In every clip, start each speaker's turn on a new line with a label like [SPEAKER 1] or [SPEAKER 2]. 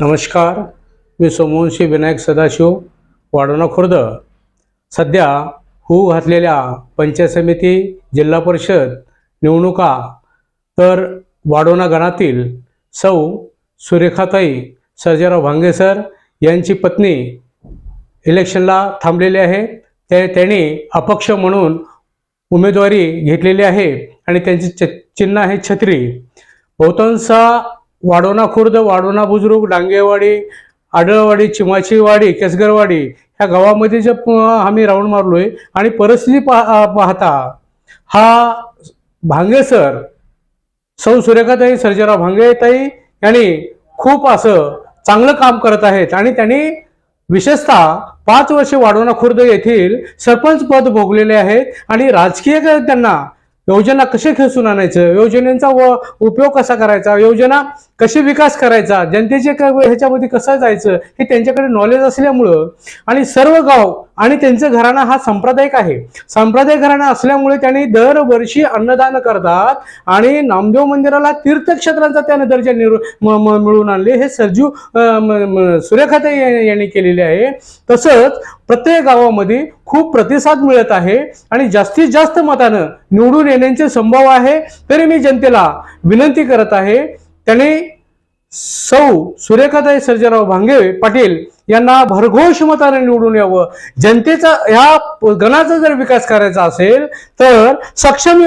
[SPEAKER 1] नमस्कार, मी सोमवंशी विनायक सदाशिव, वाढोणा खुर्द. सध्या होऊ घातलेल्या पंचायत समिती, जिल्हा परिषद निवडणुका तर वाढोणा गणातील सौ सुरेखाताई सर्जेराव भांगे सर यांची पत्नी इलेक्शनला थांबलेली आहे. त्यांनी अपक्ष म्हणून उमेदवारी घेतलेली आहे आणि त्यांची चिन्ह आहे छत्री. बहुतांश वाढोणा खुर्द, वाढोणा बुजुर्ग, डांगेवाडी, आडळवाडी, चिमाचीवाडी, केसगरवाडी ह्या गावामध्ये जे आम्ही राऊंड मारलोय आणि परिस्थिती पाहता हा भांगे सर, सौ सुरेखाताई सर्जेराव भांगेताई यांनी खूप असं चांगलं काम करत आहेत आणि त्यांनी विशेषतः 5 वर्षे वाढोणा खुर्द येथील सरपंच पद भोगलेले आहेत आणि राजकीय त्यांना योजना कसे खेचून आणायचं, योजनेचा उपयोग कसा करायचा, योजना कशी विकास करायचा, जनतेचे ह्याच्यामध्ये कसं जायचं हे त्यांच्याकडे नॉलेज असल्यामुळं आणि सर्व गाव आणि त्यांचं घराणा हा सांप्रदायिक आहे. सांप्रदायिक घराणा असल्यामुळे त्यांनी दरवर्षी अन्नदान करतात आणि नामदेव मंदिराला तीर्थक्षेत्रांचा त्याने दर्जा मिळवून आणले. हे सर्जू सुरेखाताई यांनी केलेले आहे. तसंच प्रत्येक गावामध्ये खूप प्रतिसाद मिळत आहे आणि जास्तीत जास्त मतानं निवडून येण्याचे संभव आहे. तरी मी जनतेला विनंती करत आहे, त्याने सौ सुरेखाताई सर्जेराव भांगे पाटील यांना भरघोष मताने निवडून यावं. जनतेचा ह्या गणाचा जर विकास करायचा असेल तर सक्षम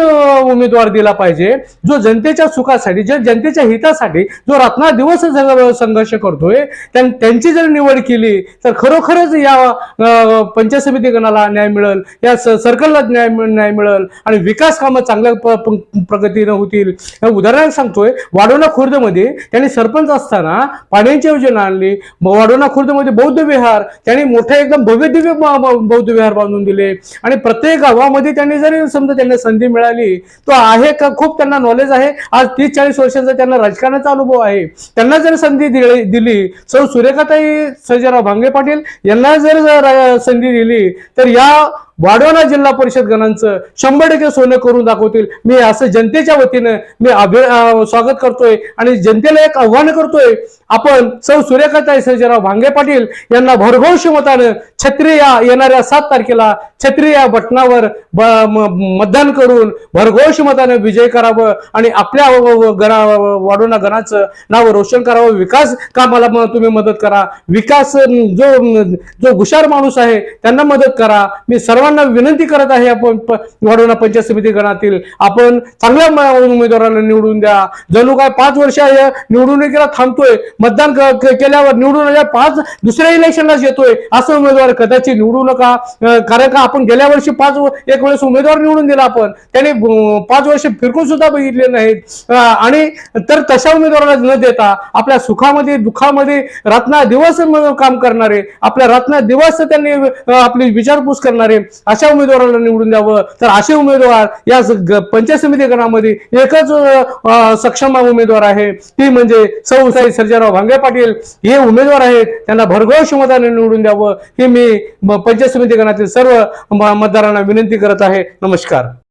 [SPEAKER 1] उमेदवार दिला पाहिजे, जो जनतेच्या सुखासाठी, जो जनतेच्या हितासाठी, जो रात्रंदिवस संघर्ष करतोय. त्यांची जर निवड केली तर खरोखरच या पंचायत समिती गणाला न्याय मिळेल, या सर्कलला न्याय मिळेल आणि विकास कामं चांगल्या प्रगतीनं होतील. उदाहरण सांगतोय, वाढोणा खुर्दमध्ये त्यांनी सरपंच असताना पाण्याची योजना आणली. वाढोणा खुर्दमध्ये बौद्ध विहार त्यांनी मोठे एकदम भव्य दिव्य बौद्ध विहार बांधून दिले आणि प्रत्येक गावामध्ये त्यांनी जरी समजा त्यांना संधी मिळाली तो आहे का, खूप त्यांना नॉलेज आहे. आज 30-40 वर्षाचा त्यांना राजकारणाचा अनुभव आहे. त्यांना जर संधी दिली, सौ सुरेखाताई सर्जेराव भांगे पाटील यांना जर संधी दिली तर या वाढोणा जिल्हा परिषद गणांचं 100% सोनं करून दाखवतील. मी असं जनतेच्या वतीनं मी स्वागत करतोय आणि जनतेला एक आव्हान करतोय, आपण सौ सुरेखाताई सर्जेराव भांगे पाटील यांना भरघोष मतानं छत्री या येणाऱ्या 7 तारखेला छत्री या बटनावर मतदान करून भरघोष मतानं विजय करावं आणि आपल्या वाढोणा गणाचं नाव रोशन करावं. विकास कामाला तुम्ही मदत करा. विकास जो हुशार माणूस आहे त्यांना मदत करा. मी सर्वांना विनंती करत आहे, आपण वाढोणा पंचायत समिती गणातील आपण चांगल्या उमेदवाराला निवडून द्या. जणू काय 5 वर्ष निवडणुकीला थांबतोय, मतदान केल्यावर निवडून आल्या 5 दुसऱ्या इलेक्शनलाच येतोय असं उमेदवार कदाचित निवडू नका. कारण का आपण गेल्या वर्षी 1 वेळेस उमेदवार निवडून दिला, आपण त्याने 5 वर्ष फिरकून सुद्धा बघितले नाहीत आणि तर तशा उमेदवाराला न देता आपल्या सुखामध्ये दुःखामध्ये रात्रंदिवस काम करणारे, आपल्या रात्रंदिवस त्यांनी आपली विचारपूस करणारे अशा उमेदवाराला निवडून द्यावं. तर असे उमेदवार या पंचायत समिती गणामध्ये एकच सक्षम उमेदवार आहे, ती म्हणजे सौ सर्जेराव भांगे पाटील हे उमेदवार आहेत. त्यांना भरघोष मताने निवडून द्यावं ही मी पंचायत समिती गणातील सर्व मतदारांना विनंती करत आहे. नमस्कार.